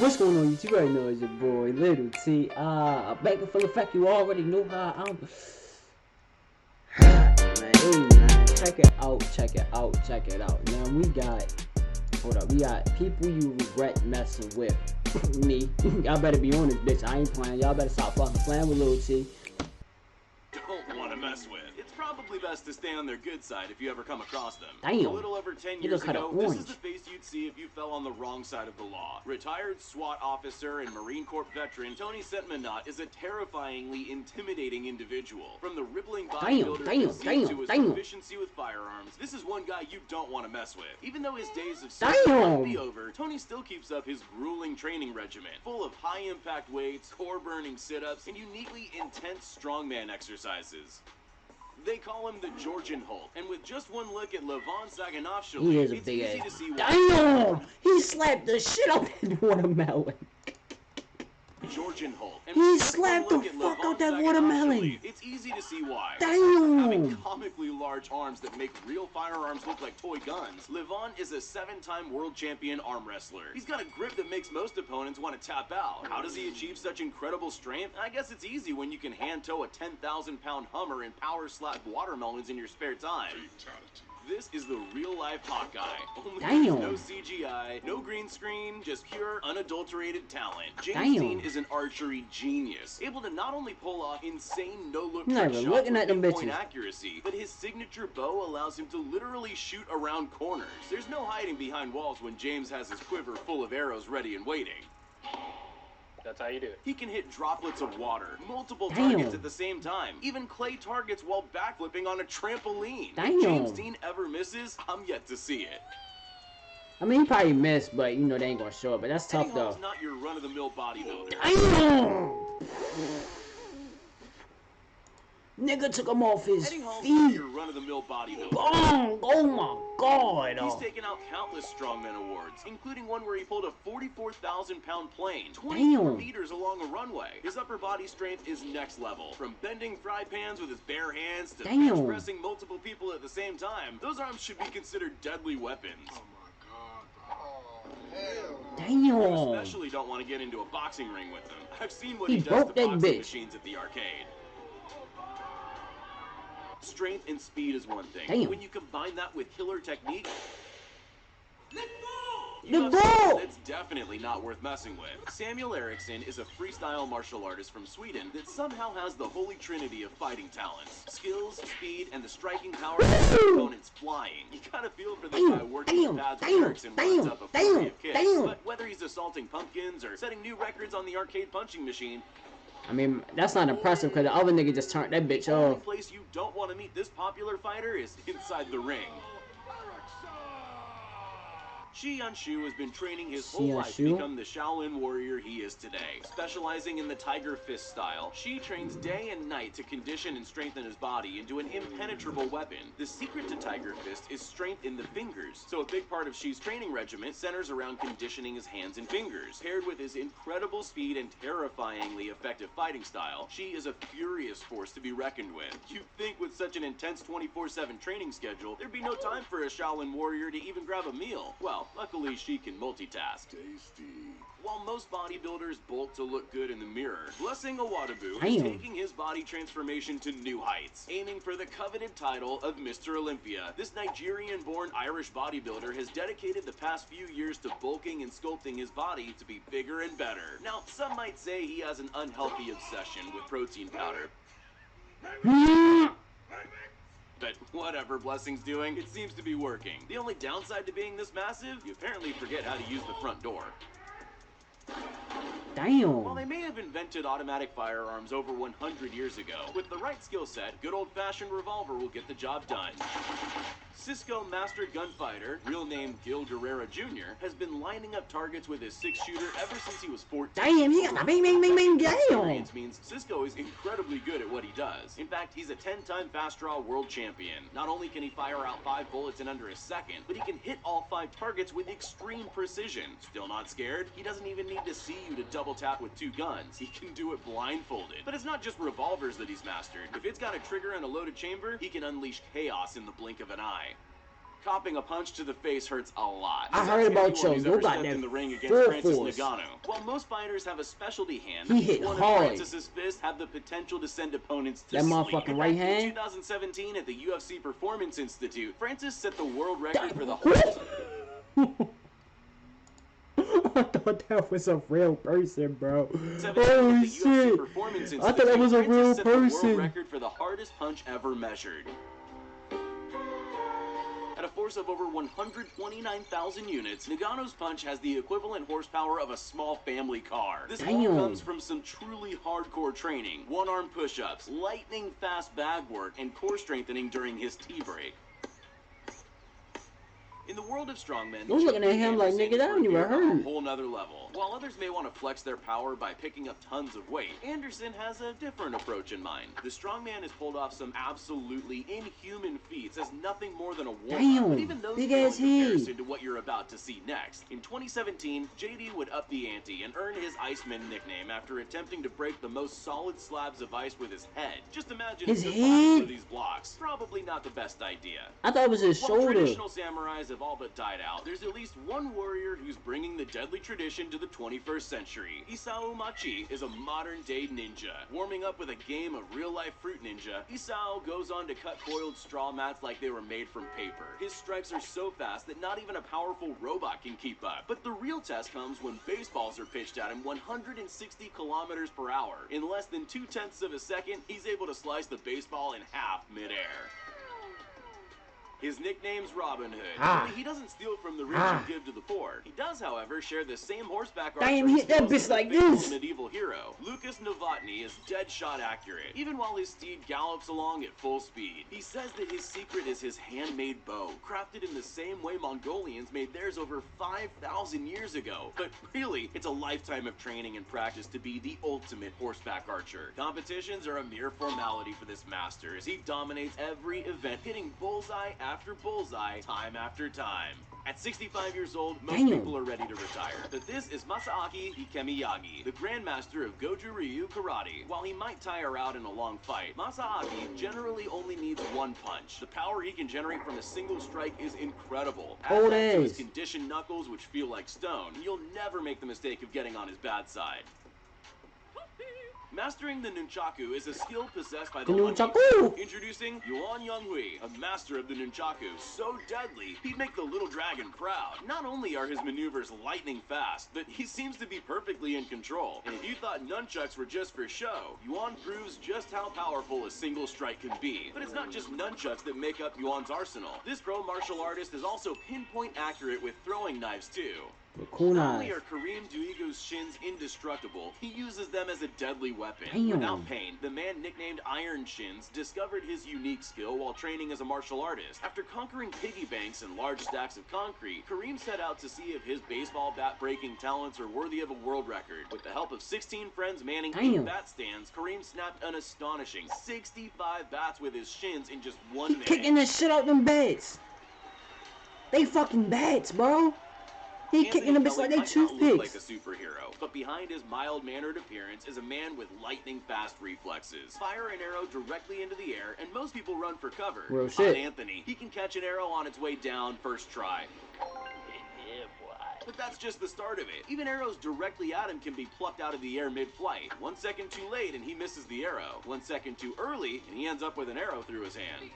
What's going on, YouTube? You already know it's your boy, Little T. Back in full effect, you already know how I'm. Man, check it out, check it out, check it out. Now we got, we got people you regret messing with. Me. Y'all better be on this bitch. I ain't playing. Y'all better stop fucking playing with Little T. Don't want to mess with. It's probably best to stay on their good side if you ever come across them. Damn. A little over 10 years ago, this is the face you'd see if you fell on the wrong side of the law. Retired SWAT officer and Marine Corps veteran Tony Centmanat is a terrifyingly intimidating individual. From the rippling bodybuilder to his proficiency with firearms, this is one guy you don't want to mess with. Even though his days of service might be over, Tony still keeps up his grueling training regimen, full of high-impact weights, core-burning sit-ups, and uniquely intense strongman exercises. They call him the Georgian Hulk, and with just one look at Levon Saganov, it's easy to see why. Damn! He slapped the shit out that watermelon. Georgian Hulk. And he slapped the fuck out that watermelon. It's easy to see why. Damn! Having comically large arms that make real firearms look like toy guns, Levon is a 7-time world champion arm wrestler. He's got a grip that makes most opponents want to tap out. How does he achieve such incredible strength? I guess it's easy when you can hand tow a 10,000-pound Hummer and power slap watermelons in your spare time. Fatality. This is the real-life Hawkeye. Only no CGI, no green screen, just pure, unadulterated talent. James Dean is an archery genius, able to not only pull off insane no-look shots with pinpoint accuracy, but his signature bow allows him to literally shoot around corners. There's no hiding behind walls when James has his quiver full of arrows ready and waiting. That's how you do it. He can hit droplets of water, multiple targets at the same time, even clay targets while backflipping on a trampoline. If James Dean ever misses, I'm yet to see it. I mean, he probably missed, but you know they ain't gonna show it. But that's tough though. Eddie Hall's not your run-of-the-mill bodybuilder. Damn! Nigga took him off his feet. Your run-of-the-mill bodybuilder. Oh my god! He's taken out countless strongman awards, including one where he pulled a 44,000-pound plane 24 meters along a runway. His upper body strength is next level. From bending fry pans with his bare hands to bench pressing multiple people at the same time, those arms should be considered deadly weapons. Oh my god, Damn! You especially don't want to get into a boxing ring with him. I've seen what he does to boxing machines at the arcade. Strength and speed is one thing. When you combine that with killer technique, it's definitely not worth messing with. Samuel Eriksson is a freestyle martial artist from Sweden that somehow has the holy trinity of fighting talents. Skills, speed, and the striking power of his opponents flying. You gotta feel for the guy working the pads when Eriksson runs up a flurry of kicks. But whether he's assaulting pumpkins or setting new records on the arcade punching machine, I mean, that's not impressive because the other nigga just turned that bitch off. The only place you don't want to meet this popular fighter is inside the ring. Shi Yanshu has been training his whole life to become the Shaolin warrior he is today. Specializing in the Tiger Fist style, Shi trains day and night to condition and strengthen his body into an impenetrable weapon. The secret to Tiger Fist is strength in the fingers, so a big part of Shi's training regimen centers around conditioning his hands and fingers. Paired with his incredible speed and terrifyingly effective fighting style, Shi is a furious force to be reckoned with. You'd think with such an intense 24/7 training schedule, there'd be no time for a Shaolin warrior to even grab a meal. Well, luckily, she can multitask. Tasty. While most bodybuilders bolt to look good in the mirror, Blessing Awadabu is taking his body transformation to new heights, aiming for the coveted title of Mr. Olympia. This Nigerian-born Irish bodybuilder has dedicated the past few years to bulking and sculpting his body to be bigger and better. Now, some might say he has an unhealthy obsession with protein powder. But whatever Blessing's doing, it seems to be working. The only downside to being this massive, you apparently forget how to use the front door. Damn. While they may have invented automatic firearms over 100 years ago, with the right skill set, good old-fashioned revolver will get the job done. Cisco Master Gunfighter, real name Gil Guerrera Jr., has been lining up targets with his 6-shooter ever since he was 14. Damn, he got the bing, bing, bing, bing, damn! Experience means Cisco is incredibly good at what he does. In fact, he's a 10-time fast draw world champion. Not only can he fire out 5 bullets in under a second, but he can hit all 5 targets with extreme precision. Still not scared? He doesn't even need to see you to double tap with 2 guns. He can do it blindfolded. But it's not just revolvers that he's mastered. If it's got a trigger and a loaded chamber, he can unleash chaos in the blink of an eye. Copping a punch to the face hurts a lot. I heard about Anyone who's you ever got stepped that in the ring against full Francis force. Ngannou. While most fighters have a specialty hand, He hit one hard. of Francis's fists have the potential to send opponents to That sleep. motherfucking right hand? In 2017 at the UFC Performance Institute, Francis set the world record for the I thought that was a real person, bro. Holy shit! I thought that was a real set the world person. record for the hardest punch ever measured. At a force of over 129,000 units, Ngannou's punch has the equivalent horsepower of a small family car. This all Damn. comes from some truly hardcore training, one-arm push-ups, lightning-fast bag work, and core strengthening during his tea break. In the world of strongmen, I'm looking at him like, nigga, that don't even on a hurt. whole nother level. While others may want to flex their power by picking up tons of weight, Anderson has a different approach in mind. The strongman has pulled off some absolutely inhuman feats as nothing more than a warm-up. Damn, But even those big pale ass in head. comparison to what you're about to see next. In 2017, JD would up the ante and earn his Iceman nickname after attempting to break the most solid slabs of ice with his head. Just imagine His the head? size of these blocks. Probably not the best idea. I thought it was his While shoulder. traditional samurais have all but died out, there's at least one warrior who's bringing the deadly tradition to the 21st century. Isao Machi is a modern-day ninja. Warming up with a game of real-life Fruit Ninja, Isao goes on to cut coiled straw mats like they were made from paper. His strikes are so fast that not even a powerful robot can keep up. But the real test comes when baseballs are pitched at him 160 kilometers per hour. In less than 0.2 of a second, he's able to slice the baseball in half midair. His nickname's Robin Hood. Only he doesn't steal from the rich and give to the poor. He does, however, share the same horseback Damn, archery hit that skills bitch as the like famous this. medieval hero. Lucas Novotny is dead shot accurate, even while his steed gallops along at full speed. He says that his secret is his handmade bow, crafted in the same way Mongolians made theirs over 5,000 years ago. But really, it's a lifetime of training and practice to be the ultimate horseback archer. Competitions are a mere formality for this master, as he dominates every event, hitting bullseye after bullseye, time after time. At 65 years old, most Damn. people are ready to retire. But this is Masaaki Hikemiyagi, the grandmaster of Goju Ryu Karate. While he might tire out in a long fight, Masaaki generally only needs one punch. The power he can generate from a single strike is incredible. Add Hold that to his ass. conditioned knuckles, which feel like stone, and you'll never make the mistake of getting on his bad side. Mastering the nunchaku is a skill possessed by the The One Piece. nunchaku! Introducing Yuan Yonghui, a master of the nunchaku, so deadly he'd make the little dragon proud. Not only are his maneuvers lightning fast, but he seems to be perfectly in control. And if you thought nunchucks were just for show, Yuan proves just how powerful a single strike can be. But it's not just nunchucks that make up Yuan's arsenal. This pro martial artist is also pinpoint accurate with throwing knives too. Cool Not only knife. are Kareem Duigo's shins indestructible, he uses them as a deadly weapon. Damn. Without pain, the man nicknamed Iron Shins discovered his unique skill while training as a martial artist. After conquering piggy banks and large stacks of concrete, Kareem set out to see if his baseball bat-breaking talents are worthy of a world record. With the help of 16 friends manning 8 Damn. bat stands, Kareem snapped an astonishing 65 bats with his shins in just He 1 minute. kicking the shit out them bats. They fucking bats, bro. He kicking them bitch like they might not look like a toothpicks. superhero, but behind his mild-mannered appearance is a man with lightning-fast reflexes. Fire an arrow directly into the air, and most people run for cover. Real On shit. Anthony, he can catch an arrow on its way down first try. But that's just the start of it. Even arrows directly at him can be plucked out of the air mid-flight. 1 second too late and he misses the arrow. 1 second too early and he ends up with an arrow through his hand.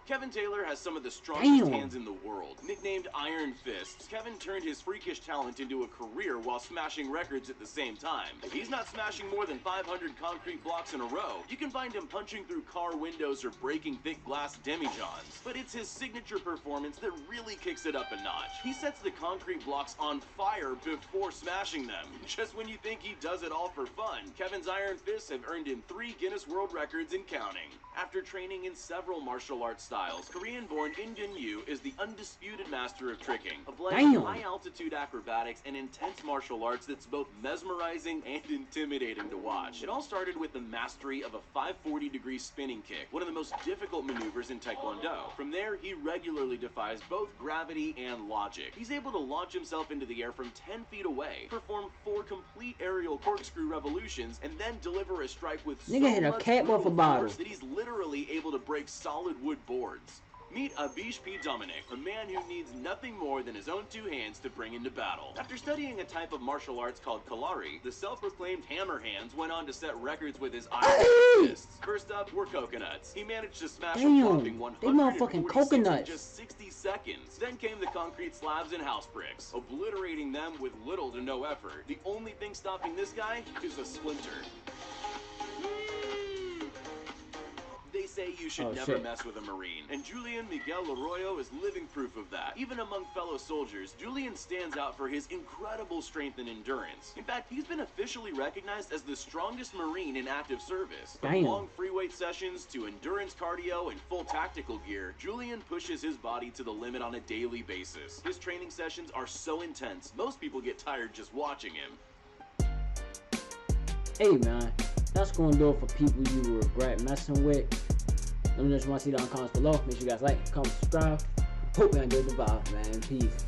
Kevin Taylor has some of the strongest Damn. hands in the world. Nicknamed Iron Fists, Kevin turned his freakish talent into a career while smashing records at the same time. If he's not smashing more than 500 concrete blocks in a row, you can find him punching through car windows or breaking thick glass demijohns. But it's his signature performance that really kicks it up a notch. He sets the concrete blocks on fire before smashing them. Just when you think he does it all for fun, Kevin's Iron Fists have earned him 3 Guinness World Records and counting. After training in several martial arts styles, Korean-born In Gun Yu is the undisputed master of tricking, a blend Damn. of high-altitude acrobatics and intense martial arts that's both mesmerizing and intimidating to watch. It all started with the mastery of a 540-degree spinning kick, one of the most difficult maneuvers in Taekwondo. From there, he regularly defies both gravity and logic. He's able to launch himself into the air from 10 feet away, perform 4 complete aerial corkscrew revolutions, and then deliver a strike with Nigga so hit a much cat with a brutal bottle. force that he's literally able to break solid wood boards. Meet Abish P. Dominic, a man who needs nothing more than his own two hands to bring into battle. After studying a type of martial arts called Kalari, the self-proclaimed Hammer Hands went on to set records with his iron fists. First up were coconuts. He managed to smash a whopping 146 coconuts in just 60 seconds. Then came the concrete slabs and house bricks, obliterating them with little to no effort. The only thing stopping this guy is a splinter. They say you should never mess with a Marine, and Julian Miguel Arroyo is living proof of that. Even among fellow soldiers, Julian stands out for his incredible strength and endurance. In fact, he's been officially recognized as the strongest Marine in active service. From long free weight sessions to endurance cardio and full tactical gear, Julian pushes his body to the limit on a daily basis. His training sessions are so intense, most people get tired just watching him. Hey man, that's gonna do it for people you regret messing with. Let me know if you want to see down in the comments below. Make sure you guys like, comment, subscribe. Hope you enjoyed the vibe, man. Peace.